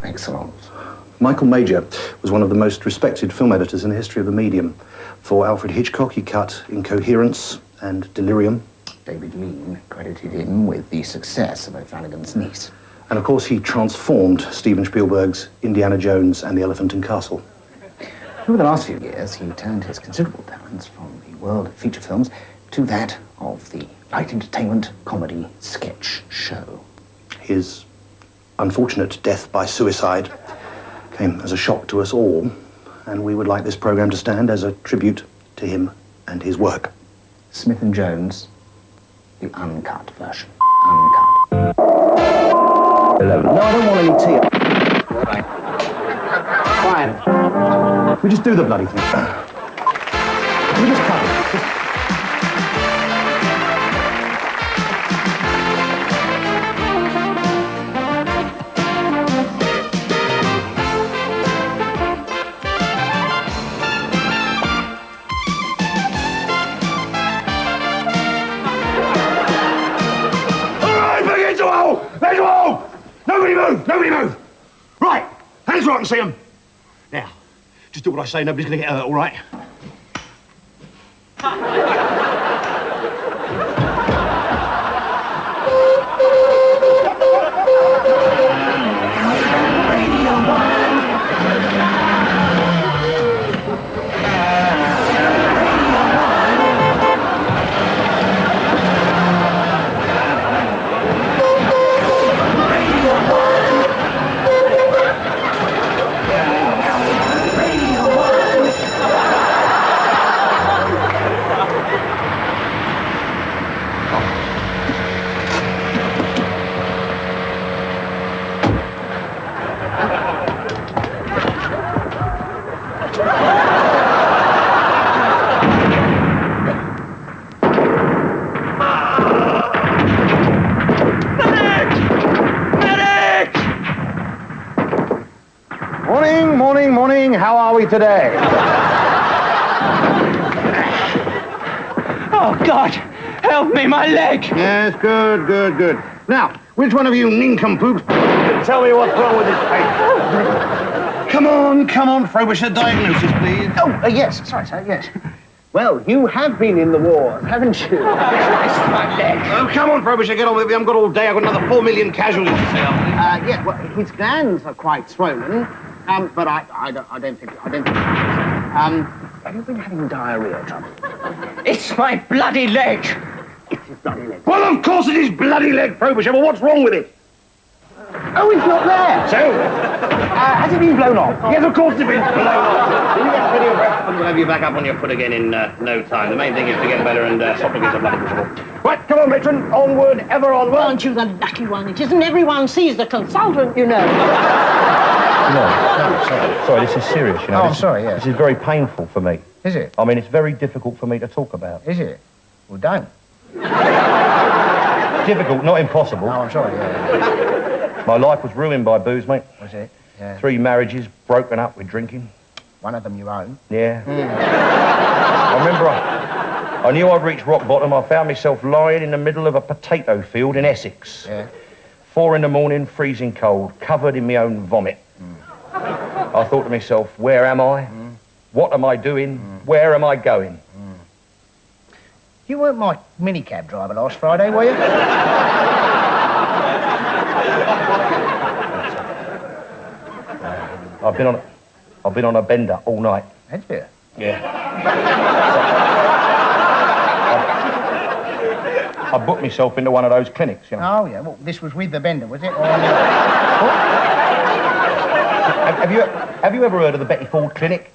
Excellent. Michael Major was one of the most respected film editors in the history of the medium. For Alfred Hitchcock, he cut Incoherence and Delirium. David Lean credited him with the success of O'Flanagan's Niece. And of course, he transformed Steven Spielberg's Indiana Jones and the Elephant and Castle. Over the last few years, he turned his considerable talents from the world of feature films to that of the light entertainment comedy sketch show. His unfortunate death by suicide came as a shock to us all, and we would like this programme to stand as a tribute to him and his work. Smith & Jones, the uncut version. Uncut. 11. No, I don't want any tea. Right. Quiet. We just do the bloody thing. We just cut it. Nobody move! Nobody move! Right, hands where I can see them. Now, just do what I say, nobody's gonna get hurt, all right? Morning. How are we today? Oh, God! Help me, my leg! Yes, good. Now, which one of you nincompoops can tell me what's wrong with this patient? Come on, Frobisher, diagnosis, please. Oh, yes. Sorry, sir, yes. Well, you have been in the wars, haven't you? My leg. Oh, come on, Frobisher, get on with it. We haven't got all day. I've got another 4 million casualties to say after this. Yeah, well, his glands are quite swollen. But I don't think. Have you been having diarrhea trouble? It's my bloody leg! It's his bloody leg. Well, of course it is bloody leg, Frobisher, but what's wrong with it? Oh, it's not there! So? Has it been blown off? Yes, of course it's been blown off. You get plenty of rest and we'll have you back up on your foot again in no time. The main thing is to get better and stop looking so bloody miserable. Right, come on, matron. Onward, ever onward. Aren't you the lucky one? It isn't everyone sees the consultant, you know. No, sorry, this is serious, you know. Oh, I'm sorry, yes. This is very painful for me. Is it? I mean, it's very difficult for me to talk about. Is it? Well, don't. Difficult, not impossible. Oh, I'm sorry, yeah. My life was ruined by booze, mate. Was it? Yeah. 3 marriages broken up with drinking. One of them you own? Yeah. I remember I knew I'd reached rock bottom. I found myself lying in the middle of a potato field in Essex. Yeah. 4 a.m, freezing cold, covered in my own vomit. I thought to myself, where am I? What am I doing? Where am I going? You weren't my minicab driver last Friday, were you? I've been on a bender all night. Had you? Yeah. I booked myself into one of those clinics, you know. Oh, yeah. Well, this was with the bender, was it? Or... Have you ever heard of the Betty Ford Clinic?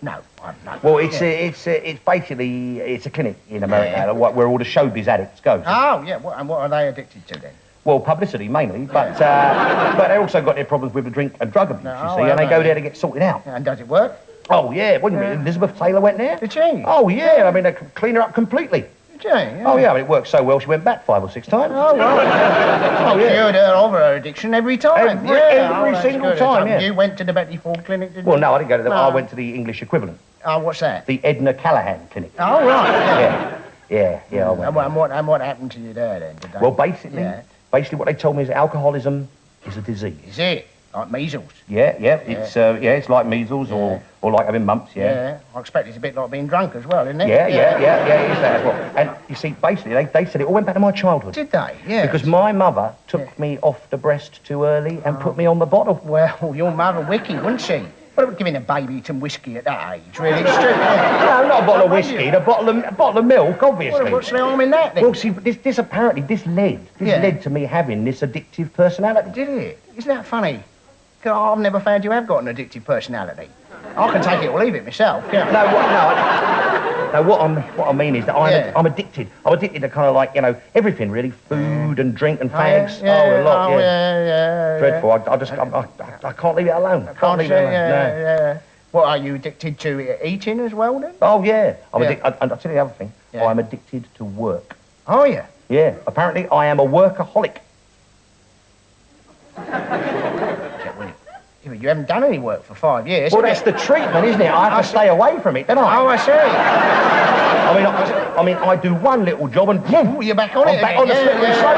No, I've not. Well, it's basically a clinic in America where all the showbiz addicts go. Oh, yeah. And what are they addicted to then? Well, publicity mainly, but they also got their problems with the drink and drug abuse, you see, and they go there to get sorted out. And does it work? Oh, yeah. Wouldn't it? Elizabeth Taylor went there. Did she? Oh, yeah. I mean, they clean her up completely. Did she? Yeah. Oh, yeah. I mean, it worked so well, she went back 5 or 6 times. Oh, right. Oh, yeah. Cured her of her addiction every time. Every single time, yeah. You went to the Betty Ford Clinic, didn't you? Well, no, I didn't go to the... I went to the English equivalent. Oh, what's that? The Edna Callahan Clinic. Oh, right. Yeah, I went. And what happened to you there, then? Well, basically what they told me is alcoholism is a disease. Is it? Like measles? Yeah. It's like measles or like having mumps, Yeah. I expect it's a bit like being drunk as well, isn't it? Yeah, it is that as well. And you see, basically, they said it all went back to my childhood. Did they? Yeah. Because my mother took me off the breast too early and put me on the bottle. Well, your mother wicked, wouldn't she? What, giving a baby some whiskey at that age, really? It's stupid, isn't it? No, not a bottle of whiskey, a bottle of milk, obviously. Well, what's the harm in that, then? Well, see, this led to me having this addictive personality. Did it? Isn't that funny? 'Cause I've never found you have got an addictive personality. I can take it or leave it myself, yeah. What I mean is that I'm addicted. I'm addicted to kind of like, everything really. Food and drink and fags. A lot, Dreadful. I can't leave it alone. Can't leave it alone. Yeah. What, are you addicted to eating as well, then? Oh, yeah. I'll tell you the other thing. Yeah. I'm addicted to work. Are you? Yeah. Apparently, I am a workaholic. Yeah, but you haven't done any work for 5 years. Well, that's the treatment, isn't it? I have to stay away from it, don't I? Oh, I see. I mean, I do one little job and boom, You're back on it. I'm back on the slippery slope.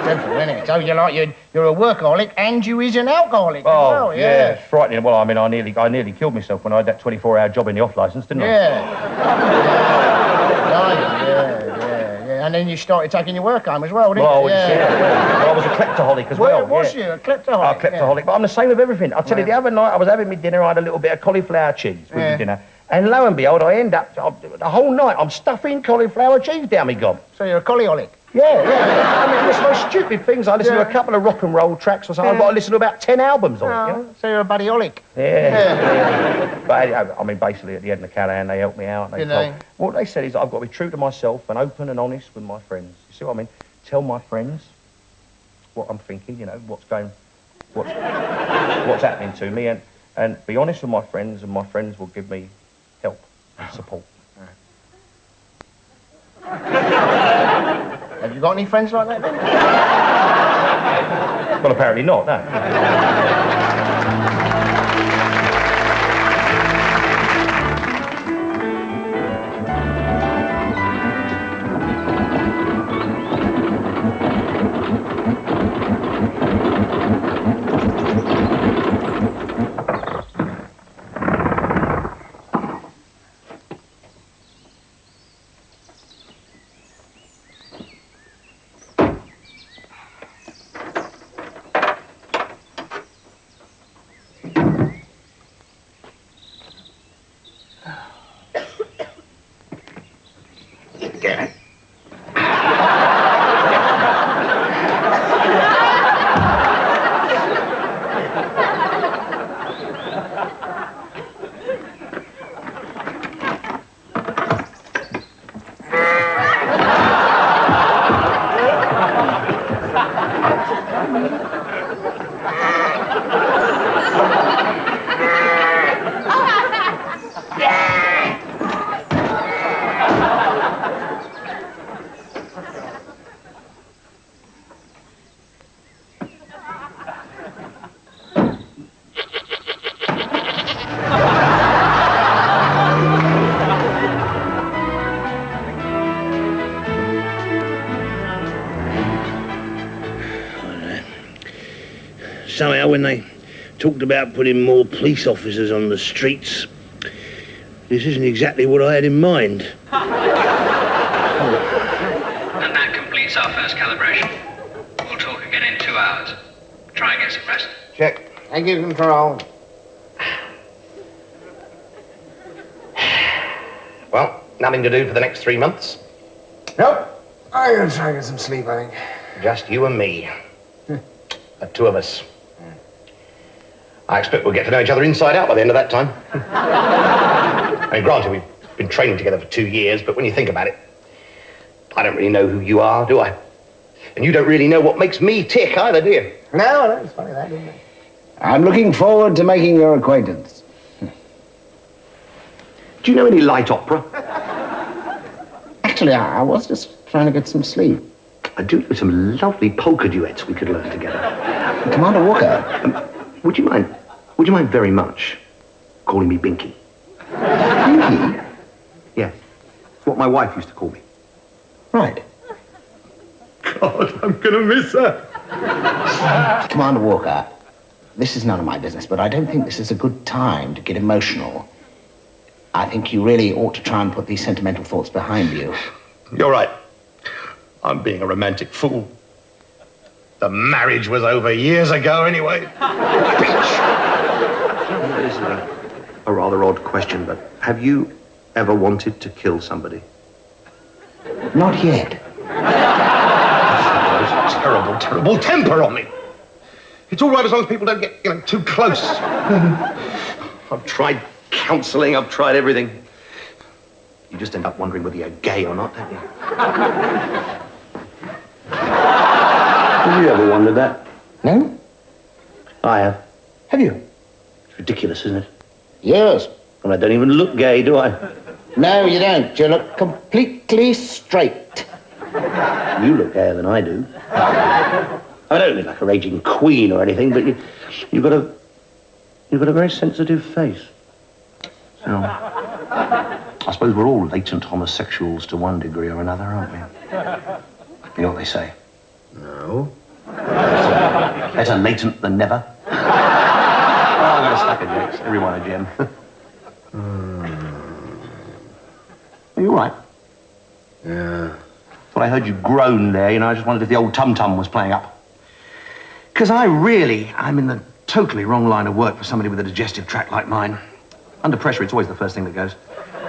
Dreadful, isn't it? So you're a workaholic and you is an alcoholic as well, yeah. It's frightening. Well, I mean, I nearly killed myself when I had that 24-hour job in the off licence, didn't I? Yeah. And then you started taking your work home as well, didn't you? Well, I was a kleptoholic as well. Was you a kleptoholic? A kleptoholic, but I'm the same with everything. I'll tell you, the other night I was having my dinner, I had a little bit of cauliflower cheese with my dinner, and lo and behold, I end up, the whole night, I'm stuffing cauliflower cheese down my gob. So you're a collyholic? Yeah. I mean, it's the most stupid things. I listen to a couple of rock and roll tracks or something. I've got to listen to about 10 albums on it, So you're a buddyholic? Yeah. But, I mean, basically, at the end of Callahan, they helped me out. What they said is I've got to be true to myself and open and honest with my friends. You see what I mean? Tell my friends what I'm thinking, what's happening to me, and be honest with my friends, and my friends will give me help and support. Have you got any friends like that, then? Well, apparently not, no. Somehow, when they talked about putting more police officers on the streets, this isn't exactly what I had in mind. And that completes our first calibration. We'll talk again in 2 hours. Try and get some rest. Check. Thank you, Control. Well, nothing to do for the next 3 months. Nope. I'm going to try and get some sleep, I think. Just you and me. The two of us. I expect we'll get to know each other inside out by the end of that time. I mean, granted, we've been training together for 2 years, but when you think about it, I don't really know who you are, do I? And you don't really know what makes me tick either, do you? No, it's funny that, isn't it? I'm looking forward to making your acquaintance. Do you know any light opera? Actually, I was just trying to get some sleep. I do know some lovely polka duets we could learn together. Commander Walker. Would you mind very much calling me Binky? Binky? Yes. It's what my wife used to call me. Right. God, I'm gonna miss her. Commander Walker, this is none of my business, but I don't think this is a good time to get emotional. I think you really ought to try and put these sentimental thoughts behind you. You're right. I'm being a romantic fool. The marriage was over years ago, anyway. This is a rather odd question, but have you ever wanted to kill somebody? Not yet. Terrible, terrible temper on me. It's all right as long as people don't get, too close. I've tried counselling, I've tried everything. You just end up wondering whether you're gay or not, don't you? Have you ever wondered that? No? I have. Have you? It's ridiculous, isn't it? Yes. And I don't even look gay, do I? No, you don't. You look completely straight. You look gayer than I do. I don't look like a raging queen or anything, but you've got a very sensitive face. So, I suppose we're all latent homosexuals to one degree or another, aren't we? You know what they say? No. Better latent than never. Oh, I've got a stack of jokes. Everyone a gem. Are you all right? Yeah. Thought I heard you groan there, I just wondered if the old tum-tum was playing up. Because I'm in the totally wrong line of work for somebody with a digestive tract like mine. Under pressure, it's always the first thing that goes.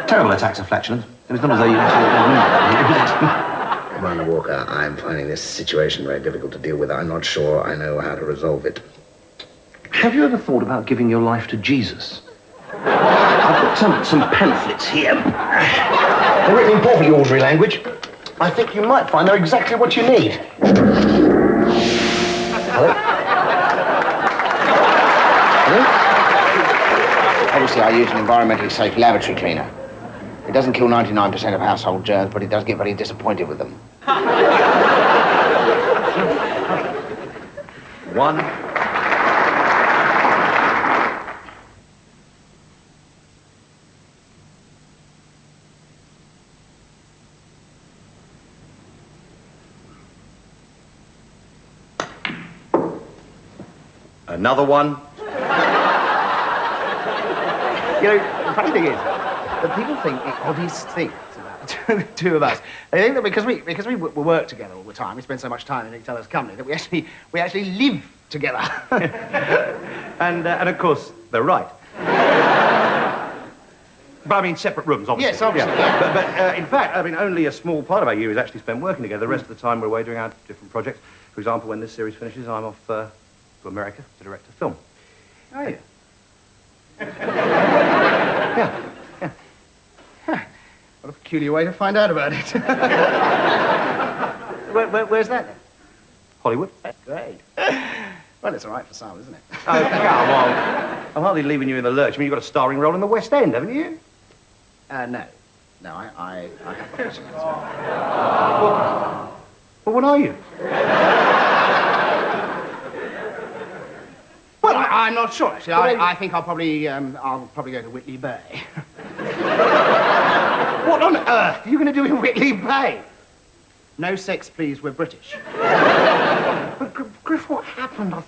Terrible attacks of flatulence. And it's not as though you actually... Commander Walker, I'm finding this situation very difficult to deal with. I'm not sure I know how to resolve it. Have you ever thought about giving your life to Jesus? I've got some pamphlets here. They're written in perfectly ordinary language. I think you might find they're exactly what you need. Hello? Obviously, I use an environmentally safe lavatory cleaner. It doesn't kill 99% of household germs, but it does get very disappointed with them. One. Another one. The funny thing is that people think the oddest things about the two of us. They think that because we work together all the time, we spend so much time in each other's company, that we actually live together. And of course, they're right. But I mean, separate rooms, obviously. Yes, obviously. Yeah. But in fact, only a small part of our year is actually spent working together. The rest of the time, we're away doing our different projects. For example, when this series finishes, I'm off to America to direct a film. Are you? Yeah. What a peculiar way to find out about it. Where's that then? Hollywood. Great. Well, it's all right for some, isn't it? Oh, come on. I'm hardly leaving you in the lurch. You've got a starring role in the West End, haven't you? No. No, I have professional. Well, what are you? Well, I'm not sure, actually. I think I'll probably go to Whitley Bay. What on earth are you going to do in Whitley Bay? No sex, please, we're British. But, Griff, what happened? I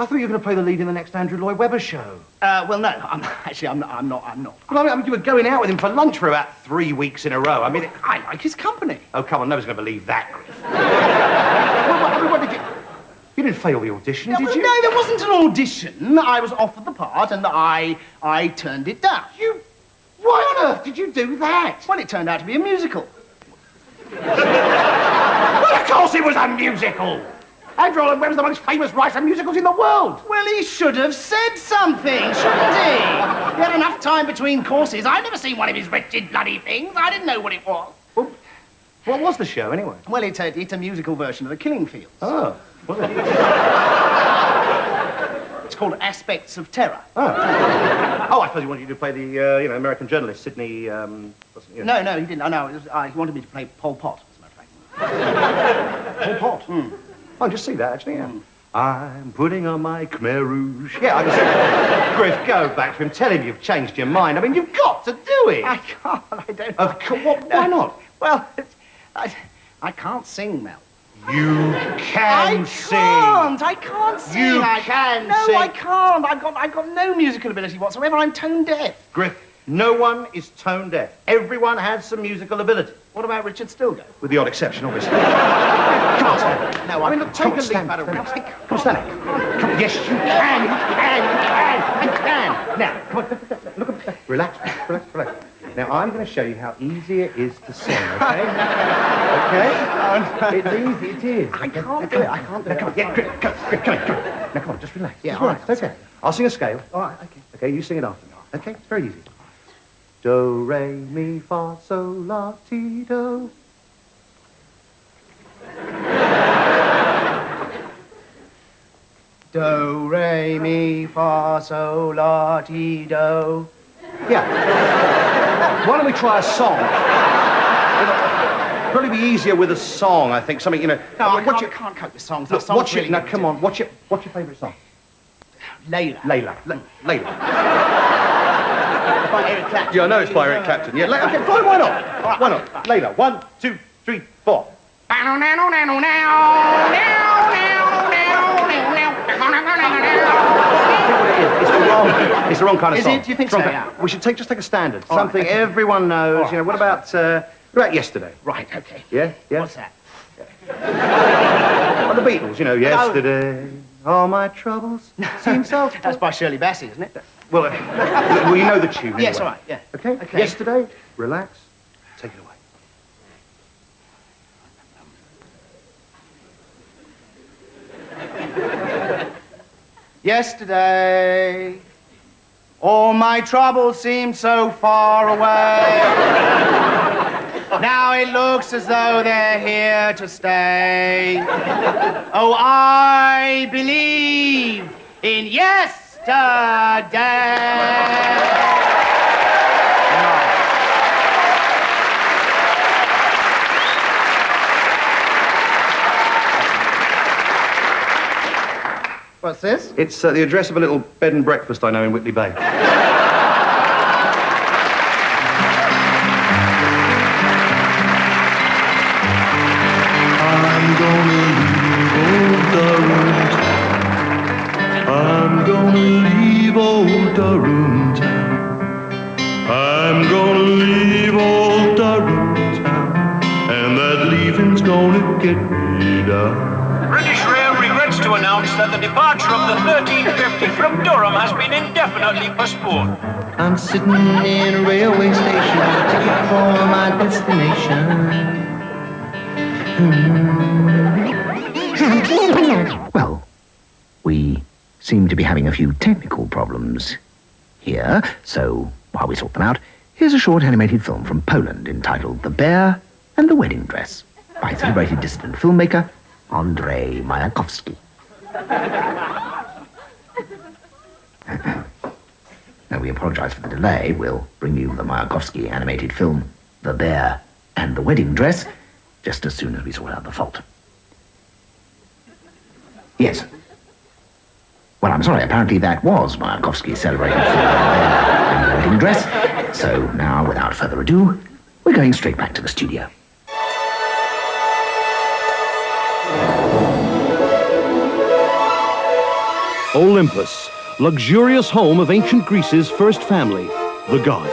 thought you were going to play the lead in the next Andrew Lloyd Webber show. Well, no, I'm not. Well, I mean, you were going out with him for lunch for about 3 weeks in a row. I mean, I like his company. Oh, come on, nobody's going to believe that, Griff. what did you... You didn't fail the audition, did you? No, there wasn't an audition. I was offered the part, and I turned it down. Why on earth did you do that? Well, it turned out to be a musical. Well, of course it was a musical! Andrew Lloyd Webber's the most famous writer of musicals in the world. Well, he should have said something, shouldn't he? He had enough time between courses. I'd never seen one of his wretched bloody things. I didn't know what it was. Well, what was the show, anyway? Well, it's a musical version of The Killing Fields. Oh, was it? It's called Aspects of Terror. Oh, I suppose he wanted you to play the, American journalist, Sydney, No, he didn't. No, he wanted me to play Pol Pot, as a matter of fact. Pol Pot? Mm. I can just see that, actually, yeah. I'm putting on my Khmer Rouge. Yeah, I can see that. Griff, go back to him. Tell him you've changed your mind. I mean, you've got to do it. I can't. I don't. Of course. Why not? Well, I can't sing, Mel. You can sing. I can't sing. You can No, sing. I can't. I've got no musical ability whatsoever. I'm tone deaf. Griff, no one is tone deaf. Everyone has some musical ability. What about Richard Stilgo? With the odd exception, obviously. Come on, stand. No, I mean, look, take a leaf out of Come on, stand. Come on. Yes, you can. Now, come on, look at me. Relax. Now, I'm going to show you how easy it is to sing, okay? Okay? It's easy, it is. I can't do it. I can't do it. Come on, yeah, Griff, come on. Now, come on, just relax. Yeah, Just all relax. right. Okay. I'll sing a scale. All right, okay. Okay, you sing it after me. Okay? It's very easy. Do, re, mi, fa, sol, la, ti, do. Do, re, mi, fa, sol, la, ti, do. Yeah. Why don't we try a song? It'll probably be easier with a song, I think. Something, you know. No, I what's can't cope with songs. Look, Songs what's your, really now, get come to- on. What's your favourite song? Layla. Layla. Layla. By Eric Clapton. Yeah, I know it's by Eric Clapton. Yeah, okay, fine, why not? Why not? Layla. 1, 2, 3, 4. It's the wrong kind of Is song. it? Do you think It's wrong so? kind- Yeah. We should just take a standard. All right, Something okay. everyone knows. All right. You know, what about yesterday? Right, okay. Yeah? What's that? Oh, the Beatles, you know, yesterday, all my troubles seem so... That's by Shirley Bassey, isn't it? Well, you know the tune. Yes, anyway. all right, yeah. Okay? Okay. Yesterday, relax, take it away. Yesterday, all my troubles seemed so far away. Now it looks as though they're here to stay. Oh, I believe in yesterday. What's this? It's the address of a little bed and breakfast I know in Whitley Bay. I'm gonna leave old Durham town. I'm gonna leave old Durham town. And that leaving's gonna get me down. British Rail regrets to announce that the departure of the 1350 from Durham has been indefinitely postponed. I'm sitting in a railway station, ticket for my destination. Well, we seem to be having a few technical problems here, so while we sort them out, here's a short animated film from Poland entitled The Bear and the Wedding Dress by celebrated dissident filmmaker Andrzej Majakowski. Now, we apologize for the delay. We'll bring you the Majakowski animated film The Bear and the Wedding Dress just as soon as we sort out the fault. Yes. Well, I'm sorry, apparently that was Majakowski's celebrated film, The Bear and the Wedding Dress. So now, without further ado, we're going straight back to the studio. Olympus, luxurious home of ancient Greece's first family, the gods.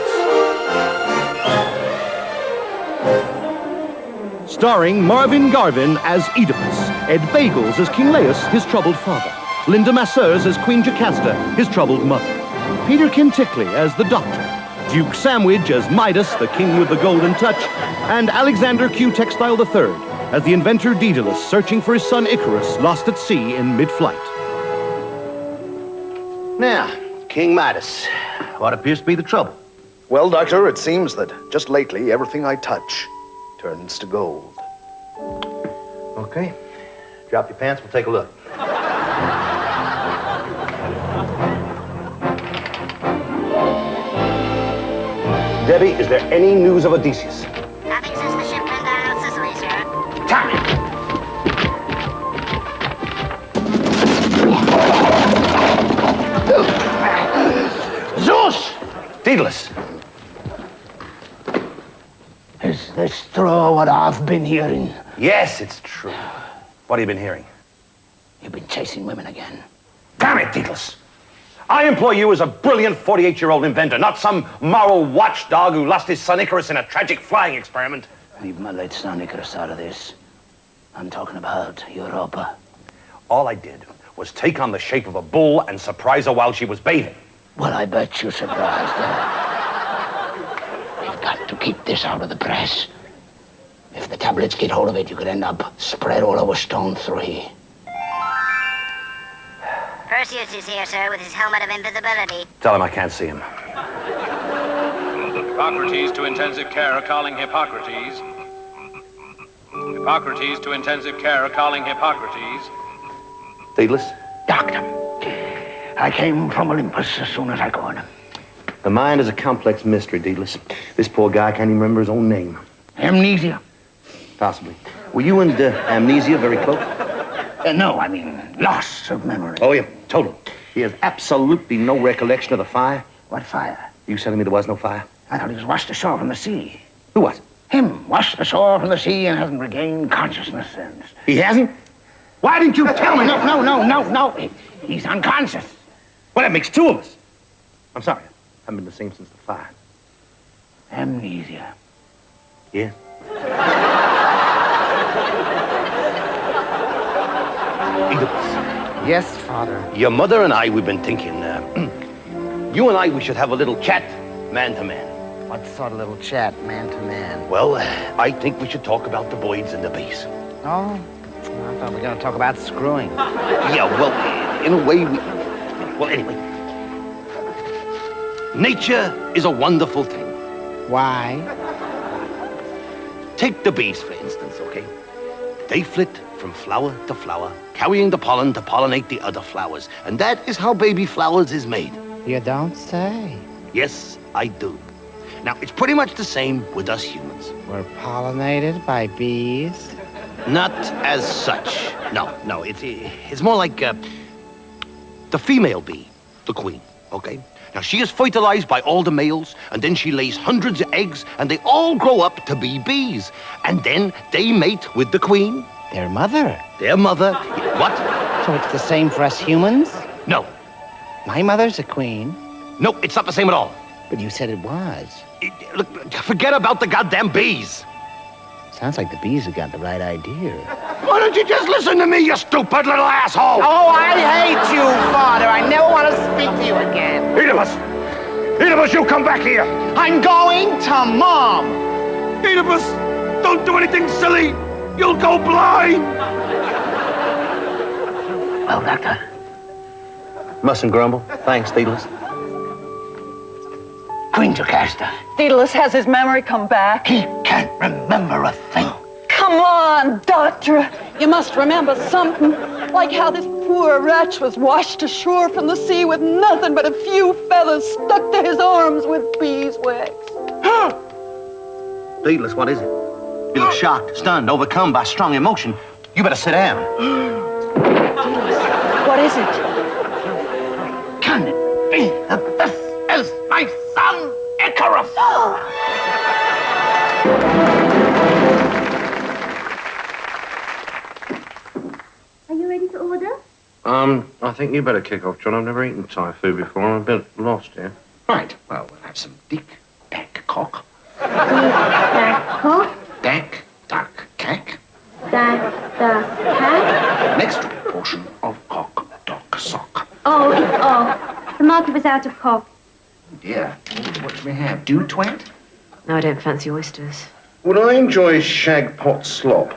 Starring Marvin Garvin as Oedipus, Ed Bagels as King Laius, his troubled father, Linda Masseurs as Queen Jocasta, his troubled mother, Peter Kintickley as the Doctor, Duke Sandwich as Midas, the king with the golden touch, and Alexander Q. Textile III as the inventor Daedalus searching for his son Icarus, lost at sea in mid-flight. Now, King Midas, what appears to be the trouble? Well, Doctor, it seems that just lately everything I touch turns to gold. Okay. Drop your pants, we'll take a look. Debbie, is there any news of Odysseus? Nothing since the ship went down in Sicily, sir. Zeus! Daedalus! Is this true what I've been hearing? Yes, it's true. What have you been hearing? You've been chasing women again. Damn it, Deedles! I employ you as a brilliant 48-year-old inventor, not some moral watchdog who lost his son Icarus in a tragic flying experiment. Leave my late son Icarus out of this. I'm talking about Europa. All I did was take on the shape of a bull and surprise her while she was bathing. Well, I bet you're surprised, huh? You've got to keep this out of the press. If the tablets get hold of it, you could end up spread all over Stone 3. Perseus is here, sir, with his helmet of invisibility. Tell him I can't see him. Hippocrates to intensive care, calling Hippocrates. Hippocrates to intensive care, calling Hippocrates. Deedles? Doctor, I came from Olympus as soon as I could. The mind is a complex mystery, Deedles. This poor guy can't even remember his own name. Amnesia? Possibly. Were you and Amnesia very close? No, I mean loss of memory. Oh, yeah, total. He has absolutely no recollection of the fire. What fire? You telling me there was no fire? I thought he was washed ashore from the sea. Who was? Him, washed ashore from the sea and hasn't regained consciousness since. He hasn't? Why didn't you tell me? No. He's unconscious. Well, that makes two of us. I'm sorry. I haven't been the same since the fire. Amnesia. Yeah? Yes, Father. Your mother and I, we've been thinking, you and I, we should have a little chat, man to man. What sort of little chat, man to man? Well, I think we should talk about the boys and the bees. Oh, I thought we were going to talk about screwing. Yeah, well, in a way, well, anyway. Nature is a wonderful thing. Why? Take the bees, for instance, okay? They flit from flower to flower, carrying the pollen to pollinate the other flowers. And that is how baby flowers is made. You don't say. Yes, I do. Now, it's pretty much the same with us humans. We're pollinated by bees? Not as such. No, it's more like the female bee, the queen, okay? Now, she is fertilized by all the males, and then she lays hundreds of eggs, and they all grow up to be bees. And then they mate with the queen. Their mother? Their mother. What? So it's the same for us humans? No. My mother's a queen. No, it's not the same at all. But you said it was. Look, forget about the goddamn bees. Sounds like the bees have got the right idea. Why don't you just listen to me, you stupid little asshole? Oh, I hate you, Father. I never want to speak to you again. Oedipus, you come back here. I'm going to Mom. Oedipus, don't do anything silly. You'll go blind. Well, Doctor. Mustn't grumble. Thanks, Deedles. Queen Jocasta. Daedalus has his memory come back. He can't remember a thing. Come on, Doctor. You must remember something. Like how this poor wretch was washed ashore from the sea with nothing but a few feathers stuck to his arms with beeswax. Deedles, what is it? You look shocked, stunned, overcome by strong emotion. You better sit down. Daedalus, what is it? Can it be that this is my son, Icarus? Are you ready to order? I think you better kick off, John. I've never eaten Thai food before. I'm a bit lost here. Right. Well, we'll have some dak cock. Dak cock? Dak, duck, cack. Dak, cat? Next portion of cock, dock, sock. Oh, it's off. The market was out of cock. Dear, what do we have? Dew twat? No, I don't fancy oysters. Would I enjoy shag pot slop? Do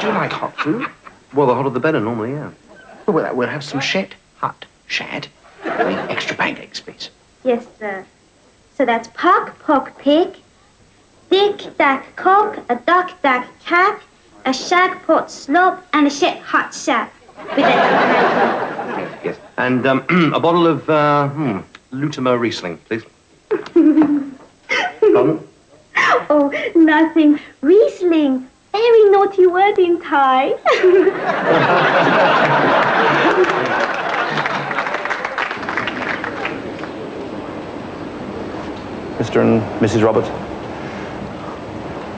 you like hot food? Well, the hotter the better, normally, yeah. We'll have some hot shad. Extra pancakes, please. Yes, sir. So that's pock, pig, dick, dak, cock, a duck, dak, cat, a shag pot slop, and a hot shad. With a Yes. And a bottle of Lutimer Riesling, please. Pardon? Oh, nothing. Riesling. Very naughty word in Thai. Mr. and Mrs. Roberts,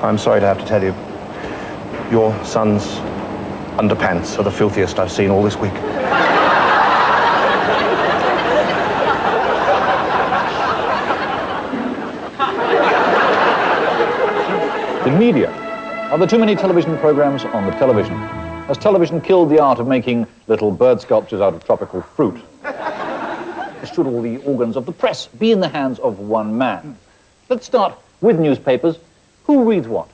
I'm sorry to have to tell you, your son's underpants are the filthiest I've seen all this week. In media, are there too many television programs on the television? Has television killed the art of making little bird sculptures out of tropical fruit? Should all the organs of the press be in the hands of one man? Let's start with newspapers. Who reads what?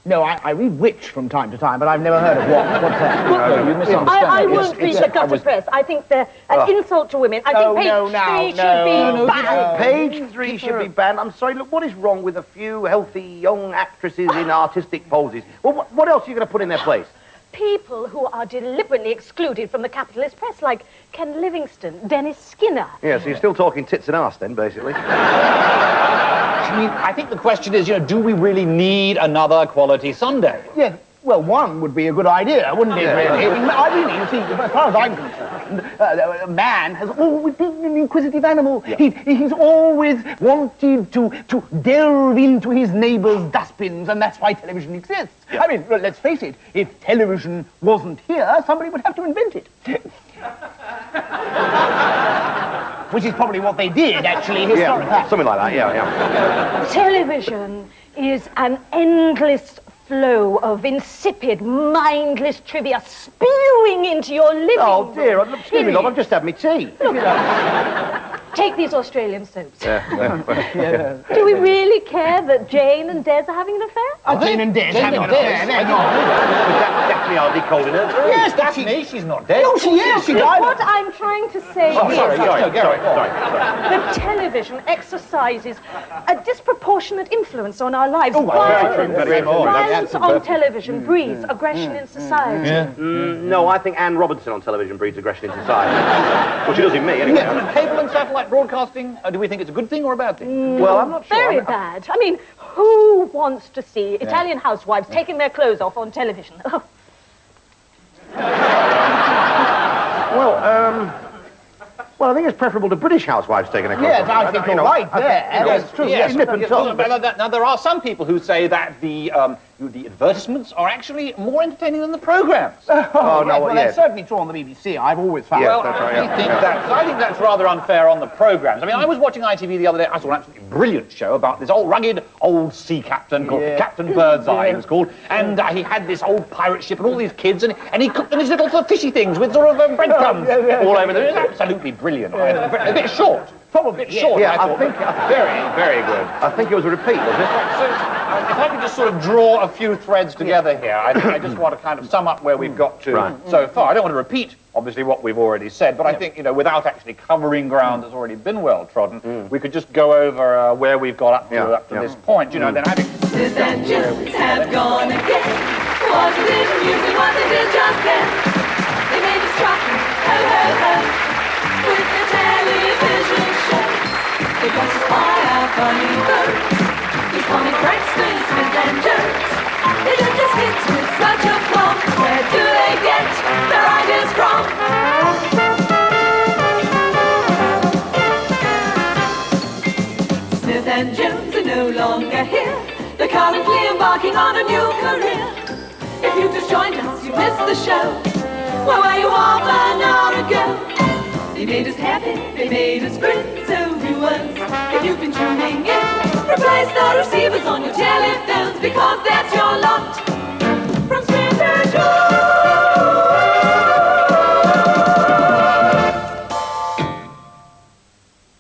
No, I read which from time to time, but I've never heard of what. What's that? No, you misunderstand. I won't read the gutter press. I think they're an insult to women. I think page 3 should be banned. Page 3 should be banned. I'm sorry, look, what is wrong with a few healthy young actresses in artistic poses? Well, what else are you going to put in their place? People who are deliberately excluded from the capitalist press, like Ken Livingstone, Dennis Skinner. Yeah, so you're still talking tits and arse then, basically. I mean, I think the question is, do we really need another Quality Sunday? Yeah, well, one would be a good idea, wouldn't it, really? I mean, you see, as far as I'm concerned, a man has always been an inquisitive animal. Yeah. He's always wanted to delve into his neighbour's dustbins, and that's why television exists. Yeah. I mean, let's face it, if television wasn't here, somebody would have to invent it. Which is probably what they did, actually, historically. Yeah, something like that, yeah. Television is an endless flow of insipid, mindless trivia spewing into your living room. Oh, dear, excuse me, love, I've just had my tea. Take these Australian soaps. Yeah. Do we really care that Jane and Des are having an affair? Jane and Des having an affair? They're not. Daphne Hardy calling her. Yes, Daphne, she's not dead. No, she is. She died. What I'm trying to say is... Sorry. that television exercises a disproportionate influence on our lives. Violence on television breeds aggression in society. Yeah. No, I think Anne Robinson on television breeds aggression in society. Well, she does in me, anyway. Yeah, cable and satellite broadcasting, do we think it's a good thing or a bad thing? Well, I'm not sure. Very bad. I mean, who wants to see Italian housewives taking their clothes off on television? Well, I think it's preferable to British housewives taking a clothes off. Yes, I think you're right there. Yes, true. Yes, nip and tuck. Now, there are some people who say that the advertisements are actually more entertaining than the programs. Well, that's certainly true on the BBC. I've always found. Well, I think that's rather unfair on the programs. I mean, I was watching ITV the other day. I saw an absolutely brilliant show about this rugged old sea captain called Captain Birdseye, he was called, and he had this old pirate ship and all these kids, and he cooked them these little fishy things with sort of breadcrumbs all over them. It was absolutely brilliant. A bit short. Probably a bit short. Yeah, I think very, very good. I think it was a repeat, wasn't it? So, if I could just sort of draw a few threads together here, I just want to kind of sum up where we've got to so far. I don't want to repeat, obviously, what we've already said, but I think, without actually covering ground that's already been well trodden, we could just go over where we've got up to this point, then having... Smith and Jones have gone again. Was it amusing what they did just then? They made us rock, ho, ho, ho, with the television show. They got us by our funny boat. These comic pranksters, Smith and Jones. They did just hits with such a plum. Where do they get their ideas from? Smith and Jones are no longer here. They're currently embarking on a new career. If you just joined us, you missed the show. Where were you half an hour ago? They made us happy, they made us grin. So viewers, if you've been tuning in, replace the receivers on your telephones, because that's your lot. From Smith and Jones.